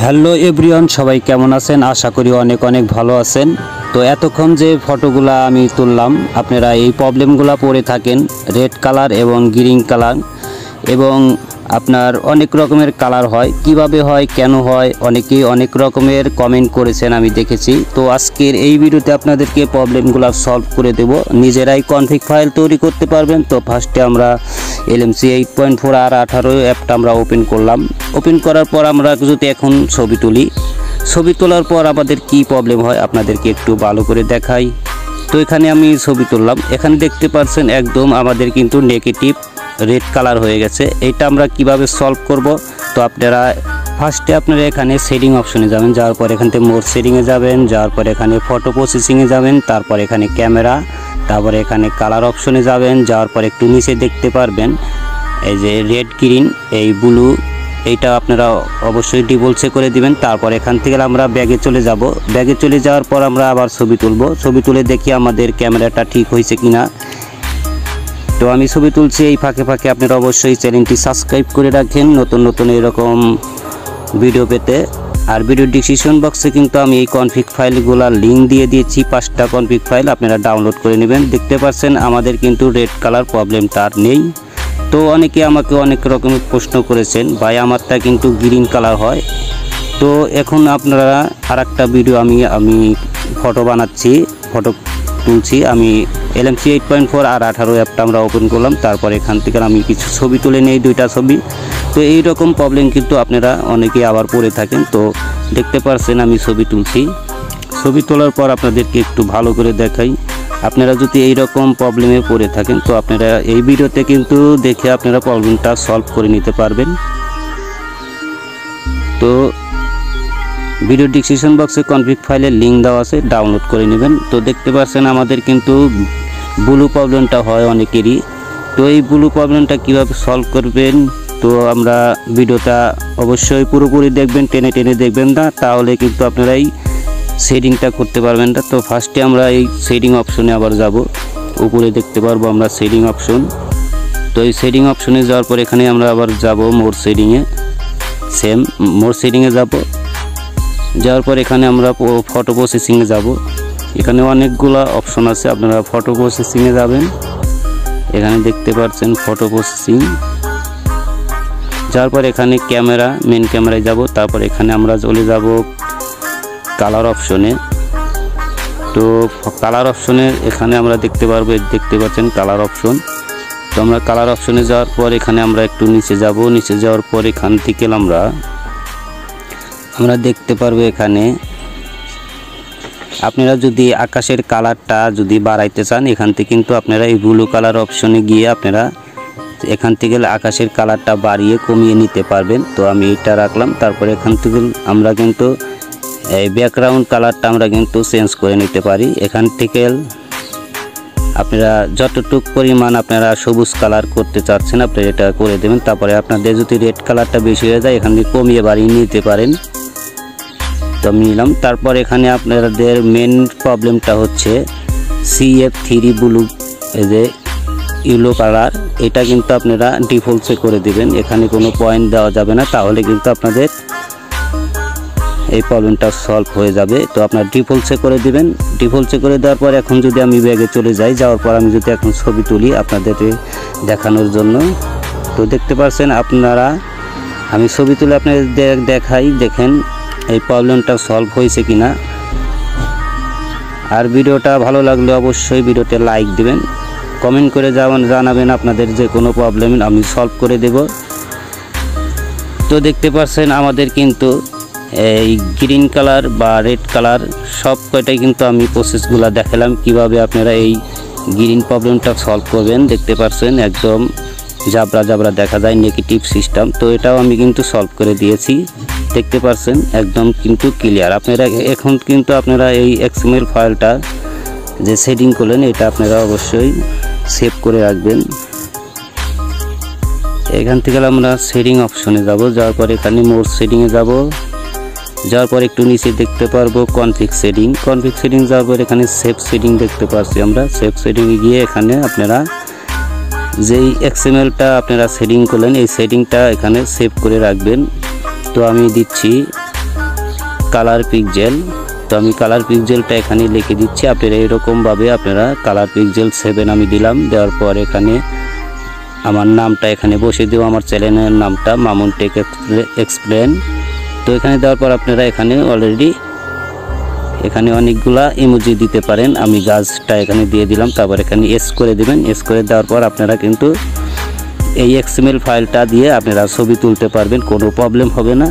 Hello everyone, সবাই কেমন আছেন? আশা করি অনেক অনেক ভালো আছেন। তো এতক্ষণ যে ফটোগুলা আমি তুললাম, আপনারা এই প্রবলেমগুলো পড়ে থাকেন, রেড কালার এবং গ্রিন কালার, এবং আপনার অনেক রকমের কালার হয়, কিভাবে হয়, কেন হয়, অনেকেই অনেক রকমের কমেন্ট করেছেন, আমি দেখেছি। তো আজকের এই ভিডিওতে আপনাদেরকে প্রবলেমগুলো সলভ করে দেব, নিজেরাই কনফিগ ফাইল তৈরি করতে পারবেন। তো ফার্স্টে আমরা LMC 8.4 আর 18 অ্যাপটা আমরা ওপেন করলাম। ওপেন করার পর আমরা যদি এখন ছবি তুলি, ছবি তোলার পর আমাদের কি প্রবলেম হয় আপনাদেরকে একটু ভালো করে দেখাই। তো এখানে আমি ছবি তুললাম, এখানে দেখতে পাচ্ছেন একদম আমাদের কিন্তু নেগেটিভ রেড কালার হয়ে গেছে। এটা আমরা কিভাবে সলভ করব? তো আপনারা ফার্স্টে এখানে সেটিং অপশনে যাবেন, যাওয়ার পর এখান থেকে মোর সেটিংয়ে যাবেন, যাওয়ার পর এখানে ফটো প্রসেসিংয়ে যাবেন, তারপর এখানে ক্যামেরা, তারপরে এখানে কালার অপশনে যাবেন, যাওয়ার পর একটু নিচে দেখতে পারবেন এই যে রেড গ্রিন এই ব্লু, এইটা আপনারা অবশ্যই ডিফল্টে করে দিবেন। তারপর এখান থেকে আমরা ব্যাগে চলে যাব। ব্যাগে চলে যাওয়ার পর আমরা আবার ছবি তুলব, ছবি তুলে দেখি আমাদের ক্যামেরাটা ঠিক হয়েছে কিনা। তো আমি ছবি তুলছি, এই ফাঁকে ফাঁকে আপনারা অবশ্যই চ্যানেলটি সাবস্ক্রাইব করে রাখেন নতুন নতুন এরকম ভিডিও পেতে। আর ভিডিও ডিসক্রিপশন বক্সে কিন্তু আমি এই কনফিগ ফাইলগুলোর লিঙ্ক দিয়ে দিয়েছি, 5টা কনফিগ ফাইল আপনারা ডাউনলোড করে নেবেন। দেখতে পাচ্ছেন আমাদের কিন্তু রেড কালার প্রবলেমটা আর নেই। তো অনেকে আমাকে অনেক রকমের প্রশ্ন করেছেন, ভাই আমারটা কিন্তু গ্রিন কালার হয়। তো এখন আপনারা আরেকটা ভিডিও আমি ফটো বানাচ্ছি, ফটো তুলছি। আমি LMC 8.4 আর 18 অ্যাপটা আমরা ওপেন করলাম, তারপর এখান থেকে আমি কিছু ছবি তুলে নেই, 2টা ছবি। তো এই রকম প্রবলেম কিন্তু আপনারা অনেকেই আবার পড়ে থাকেন। তো দেখতে পাচ্ছেন আমি ছবি তুলছি, ছবি তোলার পর আপনাদেরকে একটু ভালো করে দেখাই। আপনারা যদি এই রকম প্রবলেমে পড়ে থাকেন, তো আপনারা এই ভিডিওতে কিন্তু দেখে আপনারা প্রবলেমটা সলভ করে নিতে পারবেন। তো ভিডিও ডিসক্রিপশন বক্সে কনফিগ ফাইলের লিঙ্ক দেওয়া আছে, ডাউনলোড করে নেবেন। তো দেখতে পাচ্ছেন আমাদের কিন্তু ব্লু প্রবলেমটা হয় অনেকেরই। তো এই ব্লু প্রবলেমটা কিভাবে সলভ করবেন, তো আমরা ভিডিওটা অবশ্যই পুরোপুরি দেখবেন, টেনে টেনে দেখবেন না, তাহলে কিন্তু আপনারা এই সেটিংটা করতে পারবেন না। তো ফার্স্টে আমরা এই সেটিং অপশনে আবার যাব, উপরে দেখতে পারবো আমরা সেটিং অপশন। তো এই সেটিং অপশনে যাওয়ার পর এখানে আমরা আবার যাব মোর সেটিংয়ে, সেম মোর সেটিংয়ে যাব। যাওয়ার পর এখানে আমরা ফটো প্রসেসিংয়ে যাব। এখানে অনেকগুলো অপশন আছে, আপনারা ফটো প্রসেসিংয়ে যাবেন। এখানে দেখতে পাচ্ছেন ফটো প্রসেসিং। যাওয়ার পর এখানে ক্যামেরা, মেন ক্যামেরায় যাব। তারপর এখানে আমরা চলে যাব কালার অপশনে। তো কালার অপশনে এখানে আমরা দেখতে পাচ্ছেন কালার অপশন। তো আমরা কালার অপশনে যাওয়ার পর এখানে আমরা একটু নিচে যাব। নিচে যাওয়ার পর এখান থেকে আমরা দেখতে পারবো এখানে আপনারা যদি আকাশের কালারটা যদি বাড়াইতে চান, এখান থেকে কিন্তু আপনারা এই ব্লু কালার অপশনে গিয়ে আপনারা এখান থেকে আকাশের কালারটা বাড়িয়ে কমিয়ে নিতে পারবেন। তো আমি এটা রাখলাম। তারপর এখান থেকে আমরা কিন্তু এই ব্যাকগ্রাউন্ড কালারটা আমরা কিন্তু চেঞ্জ করে নিতে পারি। এখান থেকে আপনারা যতটুক পরিমাণ আপনারা সবুজ কালার করতে চাচ্ছেন আপনারা এটা করে দেবেন। তারপরে আপনাদের যদি রেড কালারটা বেশি হয়ে যায়, এখান থেকে কমিয়ে বাড়িয়ে নিতে পারেন। তো আমি নিলাম। তারপর এখানে আপনাদের মেন প্রবলেমটা হচ্ছে CF3 ব্লু, এই যে ইয়েলো কালার, এটা কিন্তু আপনারা ডিফল্টে করে দিবেন। এখানে কোনো পয়েন্ট দেওয়া যাবে না, তাহলে কিন্তু আপনাদের এই প্রবলেমটা সলভ হয়ে যাবে। তো আপনারা ডিফল্টে করে দিবেন। ডিফল্টে করে দেওয়ার পর এখন যদি আমি ব্যাগে চলে যাই, যাওয়ার পর আমি যদি এখন ছবি তুলি আপনাদের দেখানোর জন্য, তো দেখতে পাচ্ছেন আপনারা আমি ছবি তুলে আপনাদের দেখাই, দেখেন এই প্রবলেমটা সলভ হয়েছে কিনা। আর ভিডিওটা ভালো লাগলে অবশ্যই ভিডিওতে লাইক দিবেন, কমেন্ট করে জানাবেন আপনাদের যে কোনো প্রবলেম আমি সলভ করে দেব। তো দেখতে পাচ্ছেন আমাদের কিন্তু এই গ্রিন কালার বা রেড কালার সব কয়টাই কিন্তু আমি প্রসেসগুলো দেখালাম কিভাবে আপনারা এই গ্রিন প্রবলেমটা সলভ করবেন। দেখতে পাচ্ছেন একদম জাবরা জাবরা দেখা যায়, নেগেটিভ সিস্টেম। তো এটাও আমি কিন্তু সলভ করে দিয়েছি, দেখতে পাচ্ছেন একদম কিন্তু ক্লিয়ার। আপনারা এখন কিন্তু আপনারা এই XML ফাইলটা যে সেটিং করলেন, এটা আপনারা অবশ্যই সেভ করে রাখবেন। এখান থেকে আমরা সেটিং অপশনে যাব। যাওয়ার পর এখানে মোর সেটিংয়ে যাব। যাওয়ার পর একটু নিচে দেখতে পারবো কনফিগ সেটিং। কনফিগ সেটিং যাওয়ার পর এখানে সেভ সেটিং দেখতে পাচ্ছি আমরা। সেভ সেটিংয়ে গিয়ে এখানে আপনারা যেই XMLটা আপনারা সেটিং করলেন, এই সেটিংটা এখানে সেভ করে রাখবেন। তো আমি দিচ্ছি কালার পিক্সেল। তো আমি কালার পিক্সেলটা এখানে লিখে দিচ্ছি। আপনারা এরকমভাবে আপনারা কালার পিক্সেল 7 আমি দিলাম। দেওয়ার পর এখানে আমার নামটা এখানে বসিয়ে দেবো, আমার চ্যানেলের নামটা মামুন টেক এক্সপ্লেন। তো এখানে দেওয়ার পর আপনারা এখানে অলরেডি এখানে অনেকগুলা ইমোজি দিতে পারেন। আমি গাছটা এখানে দিয়ে দিলাম, তারপর এখানে এস করে দিবেন। এস করে দেওয়ার পর আপনারা কিন্তু এই XML ফাইলটা দিয়ে আপনারা ছবি তুলতে পারবেন, কোনো প্রবলেম হবে না।